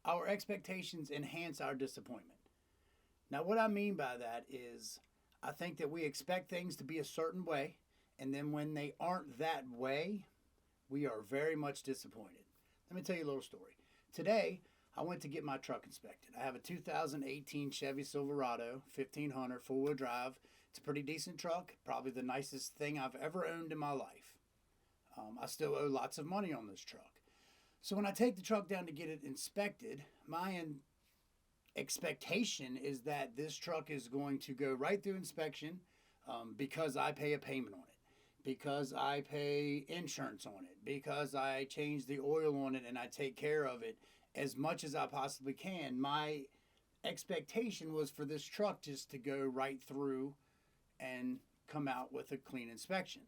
our expectations enhance our disappointment. Now, what I mean by that is I think that we expect things to be a certain way, and then when they aren't that way, we are very much disappointed. Let me tell you a little story. Today, I went to get my truck inspected. I have a 2018 Chevy Silverado 1500 four-wheel drive. It's a pretty decent truck, probably the nicest thing I've ever owned in my life. I still owe lots of money on this truck. So when I take the truck down to get it inspected, my expectation is that this truck is going to go right through inspection because I pay a payment on it, because I pay insurance on it, because I change the oil on it and I take care of it as much as I possibly can. My expectation was for this truck just to go right through and come out with a clean inspection.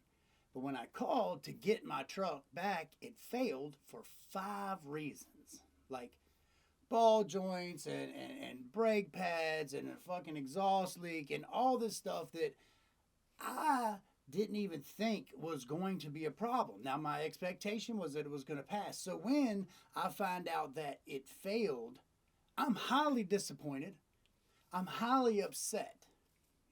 But when I called to get my truck back, it failed for 5 reasons. Like ball joints and brake pads and a fucking exhaust leak and all this stuff that I didn't even think was going to be a problem. Now, my expectation was that it was going to pass. So when I find out that it failed, I'm highly disappointed. I'm highly upset.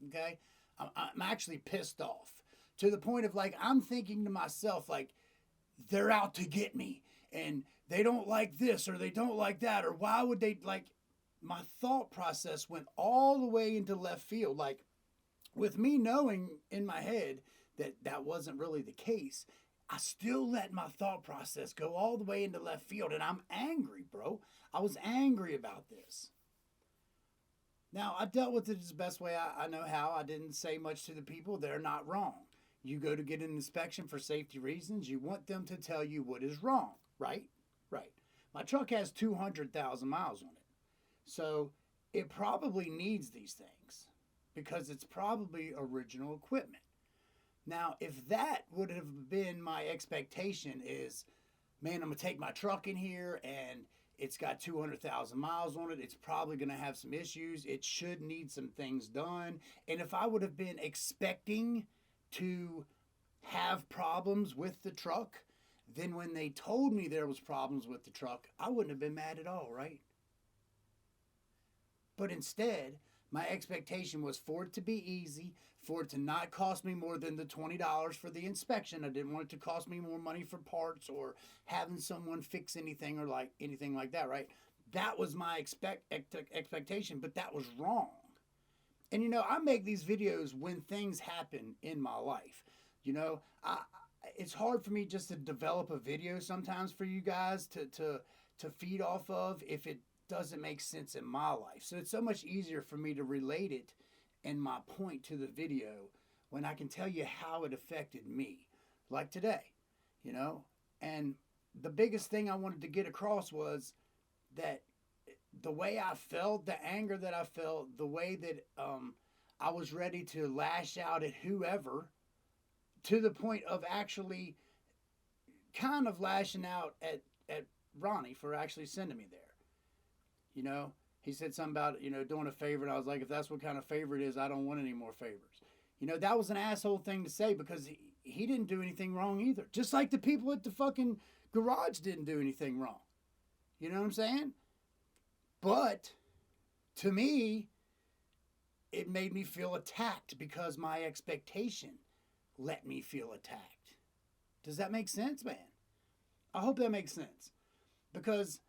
Okay? I'm actually pissed off to the point of like, I'm thinking to myself, like, they're out to get me and they don't like this or they don't like that, or why would they like, my thought process went all the way into left field. Like, with me knowing in my head that that wasn't really the case, I still let my thought process go all the way into left field. And I'm angry, bro. I was angry about this. Now, I dealt with it the best way I know how. I didn't say much to the people. They're not wrong. You go to get an inspection for safety reasons. You want them to tell you what is wrong, right? Right. My truck has 200,000 miles on it. So it probably needs these things because it's probably original equipment. Now, if that would have been my expectation is, man, I'm going to take my truck in here and it's got 200,000 miles on it. It's probably going to have some issues. It should need some things done. And if I would have been expecting to have problems with the truck, then when they told me there was problems with the truck, I wouldn't have been mad at all, right? But instead, my expectation was for it to be easy, for it to not cost me more than the $20 for the inspection. I didn't want it to cost me more money for parts or having someone fix anything or like anything like that, right? That was my expectation, but that was wrong. And you know, I make these videos when things happen in my life. You know, it's hard for me just to develop a video sometimes for you guys to feed off of if it doesn't make sense in my life. So it's so much easier for me to relate it and my point to the video when I can tell you how it affected me, like today, you know. And the biggest thing I wanted to get across was that the way I felt, the anger that I felt, the way that I was ready to lash out at whoever, to the point of actually kind of lashing out at Ronnie for actually sending me there. You know, he said something about, you know, doing a favor, and I was like, if that's what kind of favor it is, I don't want any more favors. You know, that was an asshole thing to say because he didn't do anything wrong either. Just like the people at the fucking garage didn't do anything wrong. You know what I'm saying? But to me, it made me feel attacked because my expectation let me feel attacked. Does that make sense, man? I hope that makes sense. Because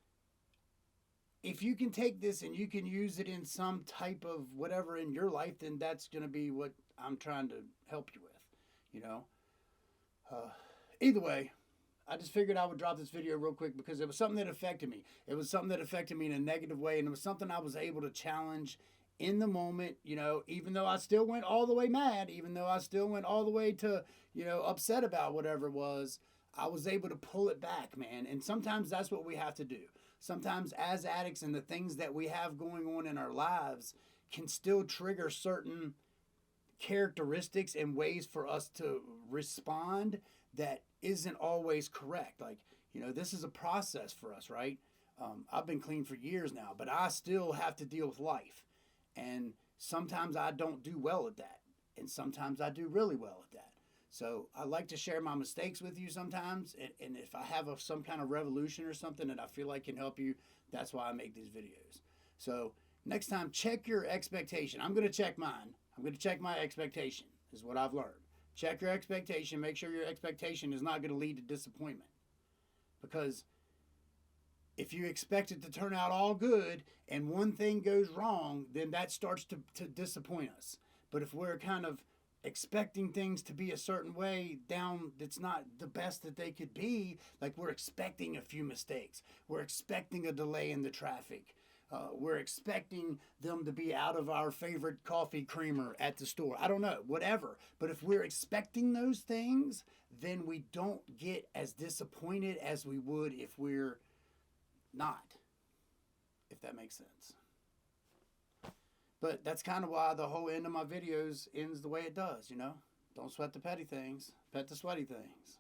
if you can take this and you can use it in some type of whatever in your life, then that's going to be what I'm trying to help you with, you know? Either way, I just figured I would drop this video real quick because it was something that affected me. It was something that affected me in a negative way, and it was something I was able to challenge in the moment, you know, even though I still went all the way mad, even though I still went all the way to, you know, upset about whatever it was, I was able to pull it back, man. And sometimes that's what we have to do. Sometimes as addicts and the things that we have going on in our lives can still trigger certain characteristics and ways for us to respond that isn't always correct. Like, you know, this is a process for us, right? I've been clean for years now, but I still have to deal with life. And sometimes I don't do well at that. And sometimes I do really well at that. So I like to share my mistakes with you sometimes. And if I have some kind of revolution or something that I feel like can help you, That's why I make these videos. So next time, check your expectation. I'm going to check mine. I'm going to check my expectation, is what I've learned. Check your expectation. Make sure your expectation is not going to lead to disappointment. Because if you expect it to turn out all good and one thing goes wrong, then that starts to disappoint us. But if we're kind of expecting things to be a certain way down that's not the best that they could be, like we're expecting a few mistakes, we're expecting a delay in the traffic, we're expecting them to be out of our favorite coffee creamer at the store, I don't know, whatever. But if we're expecting those things, then we don't get as disappointed as we would if we're not, if that makes sense. But that's kind of why the whole end of my videos ends the way it does, you know? Don't sweat the petty things, pet the sweaty things.